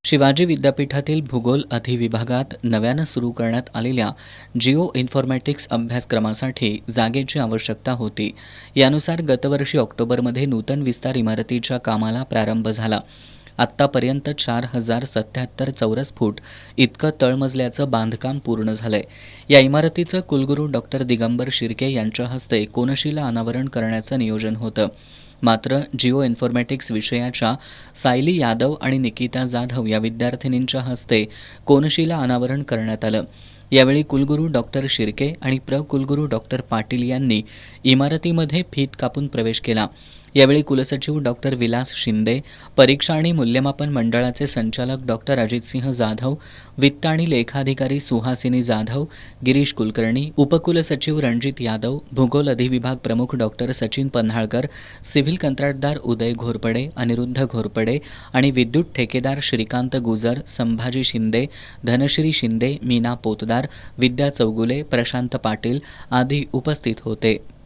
शिवाजी विद्यापीठातील भूगोल अधिविभागात नव्यानं सुरू करण्यात आलेल्या जिओ इन्फॉर्मॅटिक्स अभ्यासक्रमासाठी जागेची आवश्यकता होती. यानुसार गतवर्षी ऑक्टोबरमध्ये नूतन विस्तार इमारतीच्या कामाला प्रारंभ झाला. आत्तापर्यंत 4077 चौरस फूट इतकं तळमजल्याचं बांधकाम पूर्ण झालंय. या इमारतीचं कुलगुरू डॉक्टर दिगंबर शिर्के यांच्या हस्ते कोनशिला अनावरण करण्याचं नियोजन होतं. मात्र जिओ इन्फॉर्मॅटिक्स विषयाच्या सायली यादव आणि निकिता जाधव या विद्यार्थिनींच्या हस्ते कोनशिला अनावरण करण्यात आलं. यावेळी कुलगुरू डॉक्टर शिर्के आणि कुलगुरू डॉक्टर पाटील यांनी इमारतीमध्ये फीत कापून प्रवेश केला. यावेळी कुलसचिव डॉक्टर विलास शिंदे, परीक्षा आणि मूल्यमापन मंडळाचे संचालक डॉक्टर अजितसिंह जाधव, वित्त आणि लेखाधिकारी सुहासिनी जाधव, गिरीश कुलकर्णी, उपकुलसचिव रणजित यादव, भूगोल अधिविभाग प्रमुख डॉक्टर सचिन पन्हाळकर, सिव्हिल कंत्राटदार उदय घोरपडे, अनिरुद्ध घोरपडे आणि विद्युत ठेकेदार श्रीकांत गुजर, संभाजी शिंदे, धनश्री शिंदे, मीना पोतदार, विद्या चौगुले, प्रशांत पाटील आदी उपस्थित होते.